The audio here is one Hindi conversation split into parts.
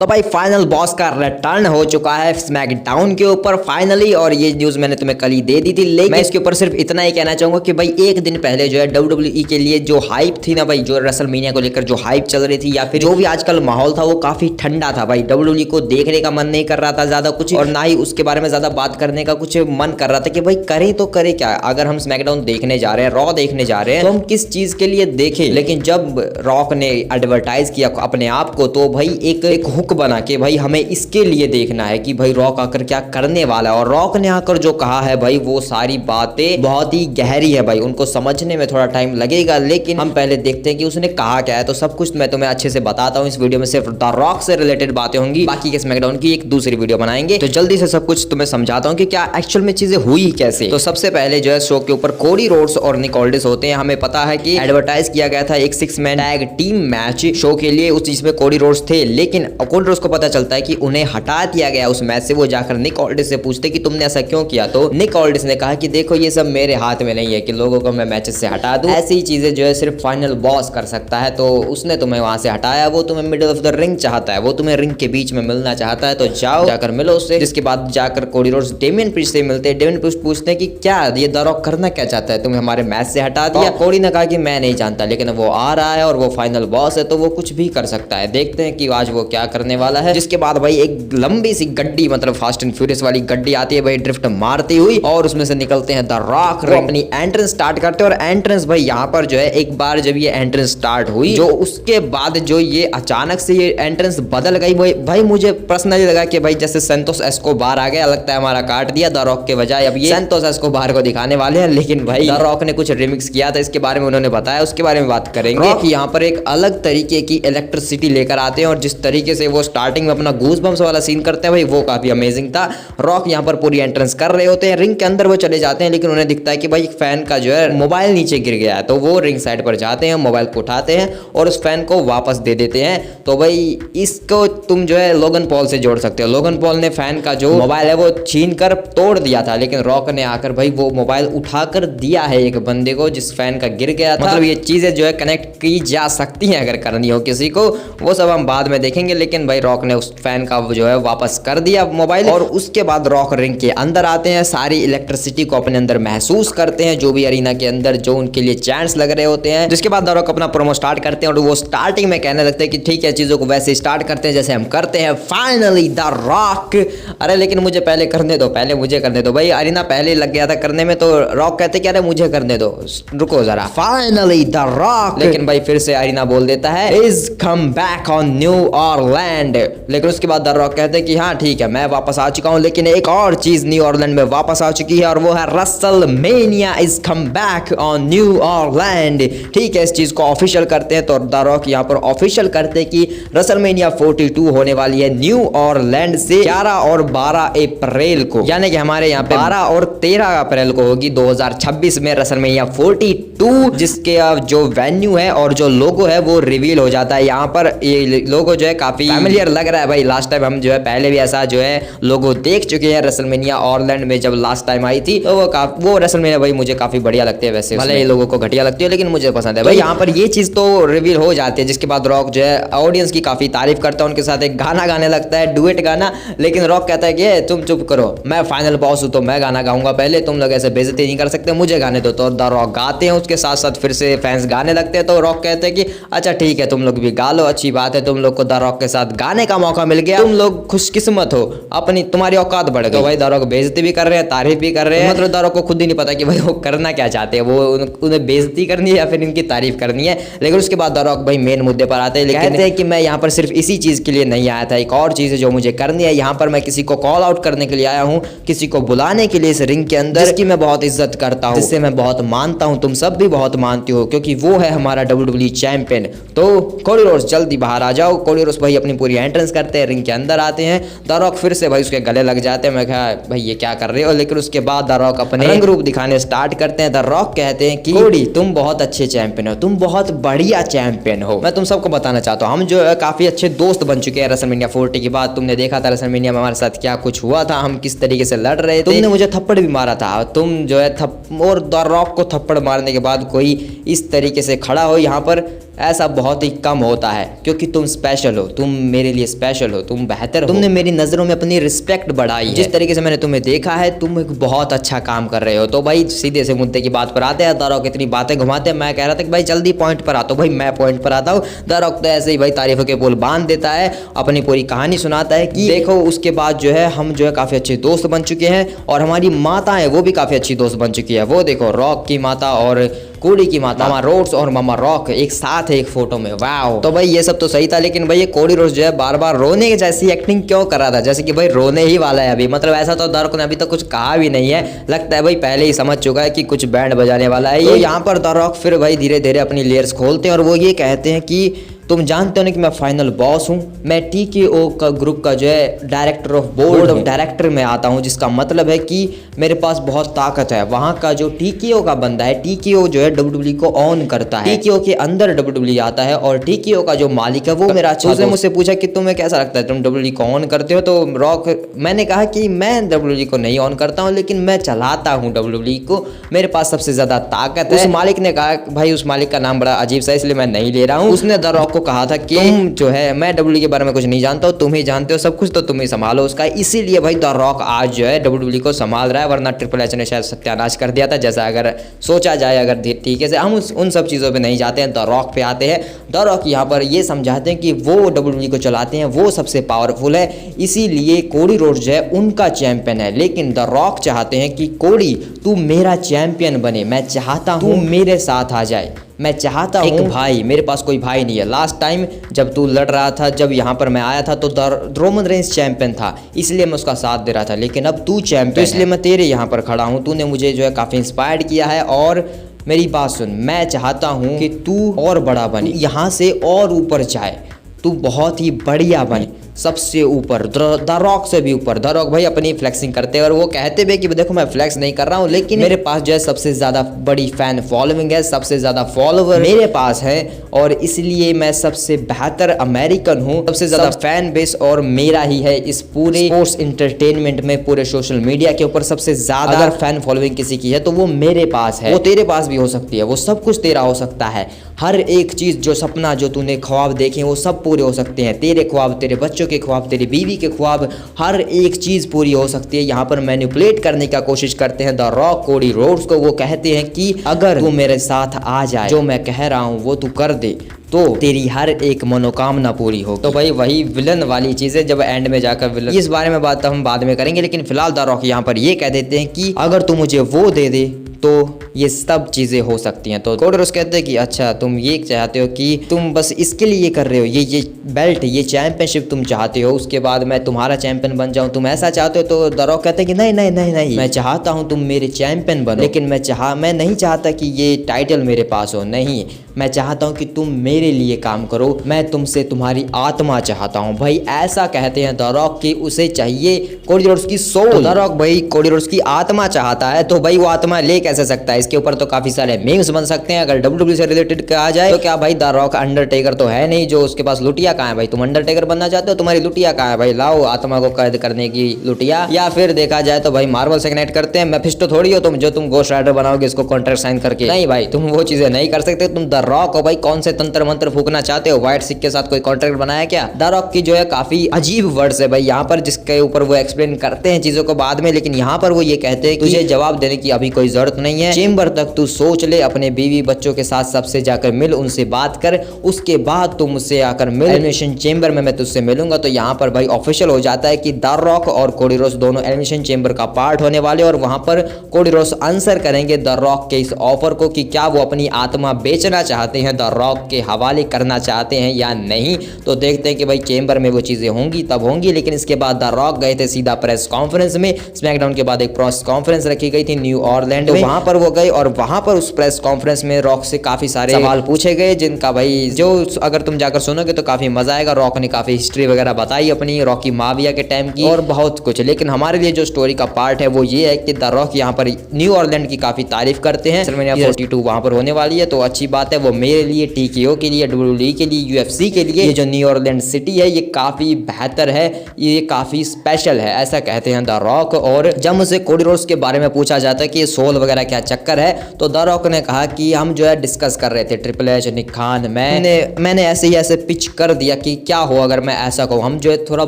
तो भाई फाइनल बॉस का रिटर्न हो चुका है स्मैकडाउन के ऊपर फाइनली। और ये न्यूज मैंने तुम्हें कल ही दे दी थी, लेकिन मैं इसके ऊपर सिर्फ इतना ही कहना चाहूंगा कि भाई एक दिन पहले जो है WWE के लिए जो हाइप थी ना भाई, जो रेसलमेनिया को लेकर जो हाइप चल रही थी या फिर जो भी आजकल माहौल था वो काफी ठंडा था भाई। WWE को देखने का मन नहीं कर रहा था ज्यादा कुछ, और ना ही उसके बारे में ज्यादा बात करने का कुछ मन कर रहा था कि भाई करे तो करे क्या। अगर हम स्मैकडाउन देखने जा रहे हैं, रॉ देखने जा रहे हैं, तो हम किस चीज के लिए देखें। लेकिन जब रॉक ने एडवर्टाइज किया अपने आप को, तो भाई एक हुक बना के भाई हमें इसके लिए देखना है कि भाई रॉक आकर क्या करने वाला है। और रॉक ने आकर जो कहा है भाई, वो सारी बातें बहुत ही गहरी है भाई, उनको समझने में थोड़ा टाइम लगेगा, लेकिन हम पहले देखते हैं कि उसने कहा क्या है। तो सब कुछ मैं तुम्हें अच्छे से बताता हूँ इस वीडियो में, सिर्फ द रॉक से रिलेटेड बातें होंगी, बाकी के स्मैकडाउन की एक दूसरी वीडियो बनाएंगे। तो जल्दी से सब कुछ तुम्हें समझाता हूँ कि क्या एक्चुअल में चीजें हुई कैसे। तो सबसे पहले जो है शो के ऊपर कोडी रोड्स और निक ऑल्डिस होते हैं। हमें पता है कि एडवर्टाइज किया गया था एक 6 man tag team match show के लिए, उस चीज में कोडी रोड्स थे, लेकिन कोडी रोड्स को पता चलता है कि उन्हें हटा दिया गया उस मैच से। वो जाकर निक ऑल्डिस से पूछते कि तुमने ऐसा क्यों किया, तो निक ऑल्डिस ने कहा कि देखो ये सब मेरे हाथ में नहीं है कि लोगों को मैं मैचेस से हटा दूं, ऐसी चीजें जो है सिर्फ फाइनल बॉस कर सकता है। तो उसने तुम्हें वहां से हटाया, वो तुम्हें मिडिल ऑफ द रिंग चाहता है, वो तुम्हें रिंग के बीच में मिलना चाहता है, तो जाओ जाकर मिलो उससे। जिसके बाद जाकर कोडी रोड्स डेमियन प्रीस्ट से मिलते हैं। डेमियन प्रीस्ट पूछते हैं कि क्या ये द रॉक करना क्या चाहता है, तुम्हें हमारे मैच से हटा दिया। कोडी ने कहा कि मैं नहीं जानता, लेकिन वो आ रहा है और वो फाइनल बॉस है तो वो कुछ भी कर सकता है। देखते हैं कि आज वो क्या करने वाला है। जिसके बाद भाई एक लंबी सी गड्डी, मतलब फास्ट एंड फ्यूरियस वाली गड्डी आती है भाई ड्रिफ्ट मारती हुई, और उसमें से निकलते हैं द रॉक। अपनी एंट्रेंस स्टार्ट करते हैं, और एंट्रेंस भाई यहाँ पर जो है एक बार जब ये एंट्रेंस स्टार्ट हुई, जो उसके बाद जो ये अचानक से ये एंट्रेंस बदल गई भाई मुझे पर्सनली लगा कि भाई जैसे सेंटोस एस्कोबार आ गया, लगता है हमारा काट दिया द रॉक के बजाय अब ये सेंटोस एस्कोबार को दिखाने वाले हैं। लेकिन भाई द रॉक ने कुछ रिमिक्स किया था, इसके बारे में उन्होंने बताया, उसके बारे में बात करेंगे। कि यहाँ पर एक अलग तरीके की इलेक्ट्रिसिटी लेकर आते हैं, और जिस तरीके से वो स्टार्टिंग में अपना गूज़बम्प्स वाला सीन करते हैं भाई, वो काफी अमेजिंग था। रॉक यहाँ पर पूरी एंट्रेंस कर रहे होते हैं, रिंग के अंदर वो चले जाते हैं, लेकिन उन्हें दिखता है कि भाई फैन का जो है मोबाइल नीचे गिर गया है, तो वो रिंग साइड पर जाते हैं, मोबाइल को उठाते हैं और उस फैन को वापस दे देते हैं। तो भाई इसको तुम जो है लोगन पॉल से जोड़ सकते हो। लोगन पॉल ने फैन का जो मोबाइल है वो छीन कर तोड़ दिया था, लेकिन रॉक ने आकर भाई वो मोबाइल उठाकर दिया है एक बंदे को जिस फैन का गिर गया था। मतलब ये चीजें जो है कनेक्ट की जा सकती हैं अगर करनी हो किसी को, वो सब हम बाद में देखेंगे। लेकिन भाई रॉक ने उस फैन का जो है वापस कर दिया मोबाइल, और उसके बाद रॉक रिंग के अंदर आते हैं, सारी इलेक्ट्रिसिटी को अपने अंदर महसूस करते हैं, जो भी अरीना के अंदर जो उनके लिए चैंट्स लग रहे होते हैं। जिसके बाद द रॉक अपना प्रोमो स्टार्ट करते हैं, और वो स्टार्टिंग में कहने लगते हैं कि ठीक है चीजों को वैसे स्टार्ट करते हैं जैसे हम करते हैं, फाइनली द रॉक। अरे लेकिन मुझे पहले करने दो, पहले मुझे करने दो भाई। अरीना पहले लग गया था करने में, तो रॉक कहते कि अरे मुझे करने दो, रुको जरा, फाइनली द रॉक। लेकिन भाई फिर से अरीना बोल देता है is come back on new Orleans. लेकिन उसके बाद द रॉक कहते हैं कि हाँ ठीक है मैं वापस आ चुका हूँ, लेकिन एक और चीज न्यू ऑरलैंड में वापस आ चुकी है, और वो है WrestleMania is come back on new Orleans. ठीक है, इस चीज को ऑफिशियल करते हैं। तो द रॉक यहाँ पर ऑफिशियल करते हैं कि रेसलमेनिया 42 होने वाली है न्यू ऑरलैंड से 11 और 12 अप्रैल को, यानी कि हमारे यहाँ पे 12 और 13 अप्रैल को होगी 2026 में रेसलमेनिया 42, जिसके जो वेन्यू है और जो लोगो है वो रिवील हो जाता है। यहाँ पर ये लोगो जो है काफी फैमिलियर लग रहा है भाई। लास्ट टाइम हम जो है पहले भी ऐसा जो है लोगो देख चुके हैं रेसलमेनिया ऑरलैंड में, जब लास्ट टाइम आई थी, तो वो रेसलमेनिया भाई मुझे काफी बढ़िया लगती है। वैसे भले ये लोगों को घटिया लगती है, लेकिन मुझे पसंद है भाई। यहाँ पर ये चीज तो रिवील हो जाती है। जिसके बाद रॉक जो है ऑडियंस की काफी तारीफ करता है, उनके साथ एक गाना गाने लगता है, डुएट गाना। लेकिन रॉक कहता है कि तुम चुप करो, मैं फाइनल बॉस हूं तो मैं गाना गाऊंगा पहले, तुम लोग ऐसे बेइज्जती नहीं कर सकते, मुझे गाने दो। तो द रॉक गाते हैं, उसके साथ साथ फिर से फैंस गाने लगते हैं। तो रॉक कहते हैं कि अच्छा ठीक है तुम लोग भी गा लो, अच्छी बात है, तुम लोग को द रॉक के साथ गाने का मौका मिल गया, तुम लोग खुशकिस्मत हो, अपनी तुम्हारी औकात बढ़ गई। तो भाई द रॉक बेइज्जती भी कर रहे हैं, तारीफ भी कर रहे हैं। मतलब द रॉक को खुद ही नहीं पता कि भाई वो करना क्या चाहते हैं, वो उन्हें बेइज्जती करनी है या फिर इनकी तारीफ करनी है। लेकिन उसके बाद द रॉक भाई मेन मुद्दे पर आते हैं, कहते हैं कि मैं यहाँ पर सिर्फ इसी चीज के लिए नहीं आया था, एक और चीज है जो मुझे करनी है। यहाँ पर मैं किसी को कॉल आउट करने के लिए आया हूँ, किसी को बुलाने के लिए इस रिंग के अंदर, जिसकी मैं बहुत इज्जत करता हूँ, जिससे मैं बहुत मानता हूँ, तुम सब भी बहुत मानती हो, क्योंकि वो है हमारा WWE चैंपियन। तो कोडी रोड्स जल्दी बाहर आ जाओ। कोडी रोड्स भाई अपनी पूरी एंट्रेंस करते हैं, रिंग के अंदर आते हैं। द रॉक फिर से भाई उसके गले लग जाते हैं। मैं कहा भाई ये क्या कर रहे हो, लेकिन उसके बाद द रॉक अपने रंग रूप दिखाने स्टार्ट करते हैं। द रॉक कहते हैं कि कोडी तुम बहुत अच्छे चैंपियन हो, तुम बहुत बढ़िया चैंपियन हो। मैं तुम सबको बताना चाहता हूँ हम जो है काफी अच्छे दोस्त बन चुके हैं रेसलमेनिया 40 के बाद। तुमने देखा था रेसलमेनिया में हमारे साथ क्या कुछ हुआ था, हम किस तरीके से लड़ रहे थे, तुमने मुझे थप्पड़ भी मारा था, तुम जो है और द रॉक को थप्पड़ मारने के बाद कोई इस तरीके से खड़ा हो यहाँ पर ऐसा बहुत ही कम होता है, क्योंकि तुम स्पेशल हो, तुम मेरे लिए स्पेशल हो, तुम बेहतर हो, तुमने मेरी नज़रों में अपनी रिस्पेक्ट बढ़ाई है। जिस तरीके से मैंने तुम्हें देखा है, तुम एक बहुत अच्छा काम कर रहे हो। तो भाई सीधे से मुद्दे की बात पर आते हैं। द रॉक इतनी बातें घुमाते हैं, मैं कह रहा था कि भाई जल्दी पॉइंट पर आता हूँ। भाई मैं पॉइंट पर आता हूँ। द रॉक तो ऐसे ही भाई तारीफों के पुल बांध देता है, अपनी पूरी कहानी सुनाता है कि देखो उसके बाद जो है हम जो है काफ़ी अच्छे दोस्त बन चुके हैं, और हमारी माता है वो भी काफ़ी अच्छी दोस्त बन चुकी है। वो देखो रॉक की माता और कोडी की माता, मामा रोड्स और मामा रॉक एक साथ है एक फोटो में। वाओ। तो भाई ये सब तो सही था, लेकिन भाई ये कोडी रोड्स जो है बार बार रोने की जैसी एक्टिंग क्यों कर रहा था, जैसे कि भाई रोने ही वाला है अभी। मतलब ऐसा तो द रॉक ने अभी तक कुछ कहा भी नहीं है, लगता है भाई पहले ही समझ चुका है कि कुछ बैंड बजाने वाला है। तो यहाँ पर द रॉक फिर भाई धीरे धीरे अपनी लेयर्स खोलते हैं और वो ये कहते हैं कि तुम जानते हो ना कि मैं फाइनल बॉस हूँ, मैं TKO का ग्रुप का जो है director of board of director में आता हूँ, जिसका मतलब है कि मेरे पास बहुत ताकत है। वहाँ का जो TKO का बंदा है, TKO जो है WWE को ऑन करता है, TKO के अंदर WWE आता है, और TKO का जो मालिक है वो मेरा अच्छा। उसने मुझसे पूछा कि तुम्हें कैसा लगता है, तुम WWE को ऑन करते हो? तो रॉक, मैंने कहा कि मैं WWE को नहीं ऑन करता हूँ, लेकिन मैं चलाता हूँ WWE को, मेरे पास सबसे ज्यादा ताकत है। उस मालिक ने कहा, भाई उस मालिक का नाम बड़ा अजीब सा इसलिए मैं नहीं ले रहा हूँ। उसने द रॉक कहा था कि तुम जो है, मैं WWE के बारे में कुछ नहीं जानता हूँ, तुम ही जानते हो सब कुछ, तो तुम ही संभालो उसका। इसीलिए भाई द रॉक आज जो है WWE को संभाल रहा है, वरना ट्रिपल एच ने शायद सत्यानाश कर दिया था। जैसा अगर सोचा जाए, अगर ठीक है से हम उन सब चीज़ों पे नहीं जाते हैं, द रॉक पे आते हैं। द रॉक यहाँ पर ये समझाते हैं कि वो WWE को चलाते हैं, वो सबसे पावरफुल है, इसीलिए कोडी रोड्स जो है उनका चैंपियन है। लेकिन द रॉक चाहते हैं कि कोडी तू मेरा चैंपियन बने, मैं चाहता हूँ तू मेरे साथ आ जाए, मैं चाहता हूँ एक भाई, मेरे पास कोई भाई नहीं है। लास्ट टाइम जब तू लड़ रहा था, जब यहाँ पर मैं आया था, तो रोमन रेंस चैंपियन था, इसलिए मैं उसका साथ दे रहा था, लेकिन अब तू चैंपियन, तो इसलिए मैं तेरे यहाँ पर खड़ा हूँ। तूने मुझे जो है काफ़ी इंस्पायर्ड किया है, और मेरी बात सुन, मैं चाहता हूँ कि तू और बड़ा बने, यहाँ से और ऊपर जाए, तू बहुत ही बढ़िया बने, सबसे ऊपर, द रॉक से भी ऊपर। द रॉक भाई अपनी फ्लेक्सिंग करते हैं, और वो कहते भी कि देखो मैं फ्लेक्स नहीं कर रहा हूँ, लेकिन मेरे पास जो है सबसे ज़्यादा बड़ी फैन फॉलोइंग है, सबसे ज़्यादा फॉलोवर मेरे पास है, और इसलिए मैं सबसे बेहतर अमेरिकन हूँ, सबसे ज़्यादा फैन बेस और मेरा ही है इस पूरे स्पोर्ट्स इंटरटेनमेंट में, पूरे सोशल मीडिया के ऊपर सबसे ज़्यादा अगर फैन फॉलोइंग किसी की है तो वो मेरे पास है। वो तेरे पास भी हो सकती है, वो सब कुछ तेरा हो सकता है, हर एक चीज़ जो सपना जो तूने ख्वाब देखे वो सब पूरे हो सकते हैं, तेरे ख्वाब, तेरे बच्चों के ख्वाब, तेरी बीवी के ख्वाब, हर एक चीज़ पूरी हो सकती है। यहाँ पर मैनिपुलेट करने का कोशिश करते हैं द रॉक कोडी रोड्स को। वो कहते हैं कि अगर तू मेरे साथ आ जाए, जो मैं कह रहा हूँ वो तू कर दे, तो तेरी हर एक मनोकामना पूरी हो। तो भाई वही विलन वाली चीज़ है, जब एंड में जाकर विलन, इस बारे में बात हम बाद में करेंगे, लेकिन फिलहाल द रॉक यहाँ पर ये कह देते हैं कि अगर तू मुझे वो दे दे तो ये सब चीज़ें हो सकती हैं। तो कोडी रोड्स कहते हैं कि अच्छा तुम ये चाहते हो कि तुम बस इसके लिए ये कर रहे हो, ये बेल्ट, ये चैंपियनशिप तुम चाहते हो, उसके बाद मैं तुम्हारा चैंपियन बन जाऊं, तुम ऐसा चाहते हो? तो द रॉक कहते हैं कि नहीं नहीं नहीं नहीं, मैं चाहता हूं तुम मेरे चैंपियन बनो, लेकिन मैं नहीं चाहता कि ये टाइटल मेरे पास हो, नहीं, मैं चाहता हूं कि तुम मेरे लिए काम करो, मैं तुमसे तुम्हारी आत्मा चाहता हूं। भाई ऐसा कहते हैं द रॉक कि उसे चाहिए कोडी रोड्स की सोल। द रॉक भाई कोडी रोड्स की आत्मा चाहता है, तो भाई वो आत्मा ले कैसे सकता है? इसके ऊपर तो काफी सारे मीम्स बन सकते हैं। अगर WWE से रिलेटेड कहा जाए तो क्या भाई द रॉक अंडरटेकर तो है नहीं जो उसके पास लुटिया कहाँ है? भाई तुम अंडरटेकर बनना चाहते हो, तुम्हारी लुटिया कहाँ है? भाई लाओ आत्मा को कैद करने की लुटिया। या फिर देखा जाए तो भाई मार्वल से कनेक्ट करते हैं, मेफिस्टो थोड़ी हो तुम जो तुम घोस्ट राइडर बनाओगे इसको कॉन्ट्रैक्ट साइन करके, नहीं भाई तुम वो चीजें नहीं कर सकते। तुम द रॉक हो भाई, कौन से तंत्र मंत्र फूकना चाहते हो? व्हाइट सिक के साथ कोई कॉन्ट्रैक्ट बनाया क्या? द रॉक की जो है काफी अजीब वर्ड्स है भाई यहाँ पर, जिसके ऊपर वो एक्सप्लेन करते हैं चीजों को बाद में, लेकिन यहाँ पर वो ये कहते हैं तुझे जवाब देने की अभी कोई जरूरत नहीं है, चेंबर तक तू सोच ले, अपने बीवी बच्चों के साथ सबसे जाकर मिल, उनसे बात कर, उसके बाद तुम मुझसे आकर मिल, एलिमिनेशन चेंबर में मैं तुझसे मिलूंगा। तो यहाँ पर भाई ऑफिशियल हो जाता है कि द रॉक और कोडी रोड्स दोनों एलिमिनेशन चेंबर का पार्ट होने वाले, और वहां पर कोडी रोड्स आंसर करेंगे द रॉक के इस ऑफर को कि क्या वो अपनी आत्मा बेचना चाहते हैं, द रॉक के हवाले करना चाहते हैं या नहीं। तो देखते हैं कि भाई चेंबर में वो चीजें होंगी तब होंगी, लेकिन इसके बाद द रॉक गए थे सीधा प्रेस कॉन्फ्रेंस में। स्मैकडाउन के बाद एक प्रेस कॉन्फ्रेंस रखी गई थी न्यू ऑरलैंडो में, वहां पर वो गए और वहां पर उस प्रेस कॉन्फ्रेंस में रॉक से काफी सारे सवाल पूछे गए, जिनका भाई जो अगर तुम जाकर सुनोगे तो काफी मजा आएगा। रॉक ने काफी हिस्ट्री वगैरह बताई अपनी, रॉकी माविया के टाइम की और बहुत कुछ, लेकिन हमारे लिए जो स्टोरी का पार्ट है वो ये है कि द रॉक यहाँ पर न्यू ऑरलैंड की काफी तारीफ करते हैं। WrestleMania 42 वहां पर होने वाली है, तो अच्छी बात है। है वो मेरे लिए, TKO के लिए, WWE के लिए, UFC के लिए ये जो न्यू ऑरलैंड सिटी है ये काफ़ी बेहतर है, ये काफ़ी स्पेशल है, ऐसा कहते हैं द रॉक। और जब मुझसे कोडी रोड्स के बारे में पूछा जाता है कि सोल वगैरह क्या चक्कर है, तो द रॉक ने कहा कि हम जो है डिस्कस कर रहे थे, ट्रिपल एच, निक खान, मैंने ऐसे ही ऐसे पिच कर दिया कि क्या हो अगर मैं ऐसा कहूँ। हम जो है थोड़ा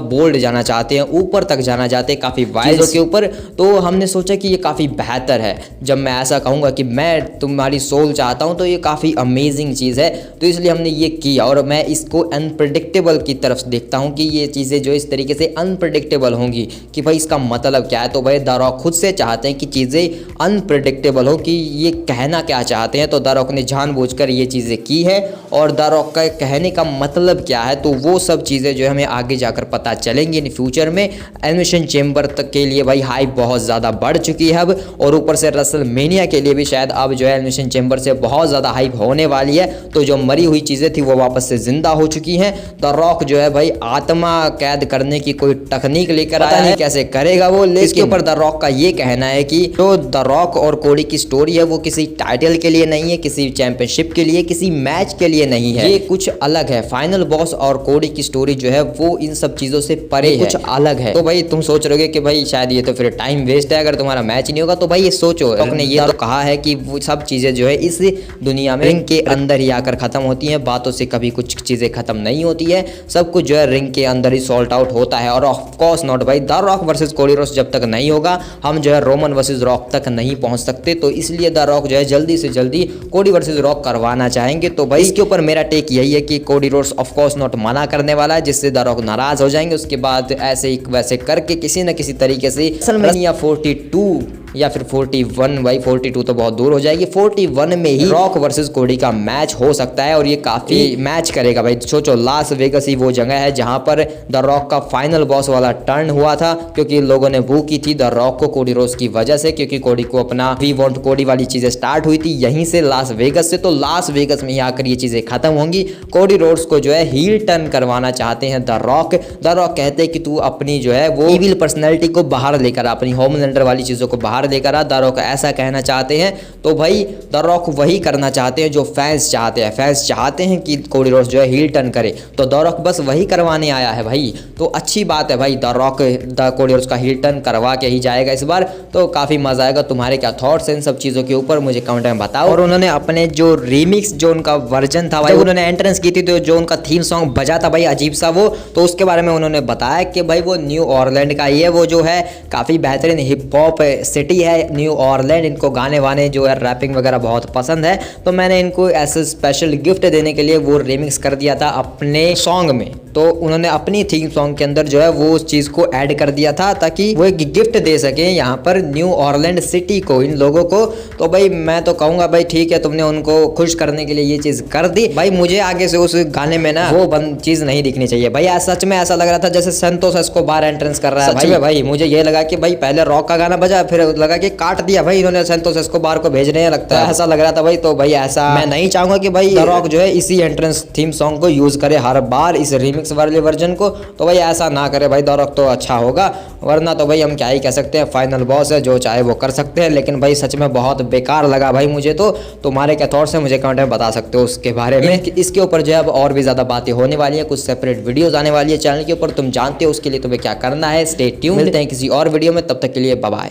बोल्ड जाना चाहते हैं, ऊपर तक जाना चाहते हैं, काफ़ी वाइल्ड के ऊपर। तो हमने सोचा कि ये काफ़ी बेहतर है जब मैं ऐसा कहूँगा कि मैं तुम्हारी सोल चाहता हूँ, तो ये काफ़ी अमेजिंग चीज़ है। तो इसलिए हमने ये किया और मैं इसको अनप्रेडिक्टेबल की तरफ देखता हूँ कि ये चीज़ें जो इस तरीके से अनप्रेडिक्टेबल होंगी कि भाई इसका मतलब क्या है। तो भाई द रॉक खुद से चाहते हैं कि चीज़ें अनप्रेडिक्टेबल हो, कि ये कहना क्या चाहते हैं। तो द रॉक ने जानबूझकर ये चीज़ें की है और द रॉक का कहने का मतलब क्या है, तो वो सब चीज़ें जो हमें आगे जाकर पता चलेंगी इन फ्यूचर में। एलिमिनेशन चेंबर तक के लिए भाई हाइप बहुत ज़्यादा बढ़ चुकी है अब, और ऊपर से रेसलमेनिया के लिए भी शायद अब जो है एलिमिनेशन चेंबर से बहुत ज़्यादा हाइप होने वाली है। तो जो मरी हुई चीज़ें थी वो वापस से जिंदा हो चुकी हैं। द रॉक जो है भाई आत्मा कैद करने की कोई तकनीक लेकर आया है, कैसे करेगा वो। लेकिन इसके ऊपर द रॉक का ये कहना है कि जो द रॉक और कोडी की स्टोरी है वो किसी टाइटल के लिए नहीं है, किसी चैंपियनशिप के लिए, किसी मैच के लिए नहीं है, ये कुछ अलग है। फाइनल बॉस और कोडी की स्टोरी जो है वो इन सब चीज़ों से परे है, कुछ अलग है। तो भाई तुम सोच रहोगे कि भाई शायद ये तो फिर टाइम वेस्ट है अगर तुम्हारा मैच नहीं होगा। तो भाई ये सोचो, रॉक ने ये तो कहा है कि वो सब चीज़ें जो है इस दुनिया में रिंग के अंदर ही आकर खत्म होती हैं, बातों से कभी कुछ चीज़ें खत्म नहीं होती है, सब कुछ जो है रिंग के अंदर ही सॉल्ट आउट होता है। और ऑफ कोर्स नॉट भाई, the rock versus Cody Rhodes जब तक नहीं होगा हम जो है रोमन वर्सेस रॉक तक नहीं पहुंच सकते। तो इसलिए द रॉक जो है जल्दी से जल्दी कोडी वर्सेस रॉक करवाना चाहेंगे। तो भाई इसके ऊपर मेरा टेक यही है कि Cody Rhodes of course not मना करने वाला है, जिससे द रॉक नाराज हो जाएंगे। उसके बाद ऐसे ही वैसे करके किसी न किसी तरीके से रेसलमेनिया 42 या फिर 41, भाई 42 तो बहुत दूर हो जाएगी, 41 में ही रॉक वर्सेस कोडी का मैच हो सकता है। और ये काफी मैच करेगा भाई। सोचो लास वेगस ही वो जगह है जहां पर द रॉक का फाइनल बॉस वाला टर्न हुआ था, क्योंकि लोगों ने बू की थी द रॉक को कोडी रोड्स की वजह से, क्योंकि कोडी को अपना वी वांट कोडी वाली चीजें स्टार्ट हुई थी यहीं से, लास वेगस से। तो लास वेगस में ही आकर ये चीजें खत्म होंगी। कोडी रोड्स को जो है हील टर्न करवाना चाहते हैं द रॉक। द रॉक कहते हैं कि तू अपनी जो है वो इविल पर्सनैलिटी को बाहर लेकर आ, अपनी होमलैंडर वाली चीजों को बाहर लेकर आ। द रॉक ऐसा कहना चाहते हैं। तो भाई द रॉक वही करना चाहते हैं जो फैंस चाहते हैं। फैंस चाहते हैं कि कोडी रोड्स जो है हील टर्न करे, तो द रॉक बस वही करवाने आया है भाई। तो अच्छी बात है भाई, the rock the Cody Rhodes का हील टर्न करवा के ही जाएगा इस बार। तो काफी मजा आएगा। तुम्हारे क्या थॉट्स हैं इन सब चीजों के ऊपर मुझे कमेंट में बताओ। और उन्होंने अपने जो रीमिक्स जो उनका वर्जन था भाई, उन्होंने एंट्रेंस की थी, तो जो उनका थीम सॉन्ग बजा था भाई अजीब सा वो, तो उसके बारे में उन्होंने बताया कि भाई वो न्यू ऑरलैंड का ही है, वो जो है काफी बेहतरीन हिप हॉप सिटी है न्यू ऑरलैंड। इनको गाने वाने जो है रैपिंग वगैरह बहुत पसंद है, तो मैंने इनको ऐसे स्पेशल गिफ्ट देने के लिए वो रिमिक्स कर दिया था अपने सॉन्ग में। तो उन्होंने अपनी थीम सॉन्ग के अंदर जो है वो उस चीज़ को ऐड कर दिया था ताकि वो एक गिफ्ट दे सके यहाँ पर न्यू ऑरलैंड सिटी को, इन लोगों को। तो भाई मैं तो कहूँगा भाई ठीक है, तुमने उनको खुश करने के लिए ये चीज़ कर दी भाई। मुझे आगे से उस गाने में ना वो बंद चीज़ नहीं दिखनी चाहिए भाई। सच में ऐसा लग रहा था जैसे संतोष एस्कोबार एंट्रेंस कर रहा है भाई। भाई मुझे ये लगा कि भाई पहले रॉक का गाना बजा, फिर लगा कि काट दिया भाई इन्होंने, संतोष एस्कोबार को भेजने लगता है, ऐसा लग रहा था भाई। तो भाई ऐसा मैं नहीं चाहूंगा कि भाई द रॉक जो है इसी एंट्रेंस थीम सॉन्ग को यूज करे हर बार, इस रिमिक्स वाले वर्जन को। तो भाई ऐसा ना करे भाई द रॉक, तो अच्छा होगा। वरना तो भाई हम क्या ही कह सकते हैं, फाइनल बॉस है, जो चाहे वो कर सकते हैं। लेकिन भाई सच में बहुत बेकार लगा भाई मुझे। तो तुम्हारे क्या थॉट्स हैं मुझे कमेंट में बता सकते हो उसके बारे में। इसके ऊपर जो है अब और भी ज्यादा बातें होने वाली है, कुछ सेपरेट वीडियोस आने वाली है चैनल के ऊपर, तुम जानते हो उसके लिए तुम्हें क्या करना है। स्टे ट्यून्ड, मिलते हैं किसी और वीडियो में, तब तक के लिए बाय बाय।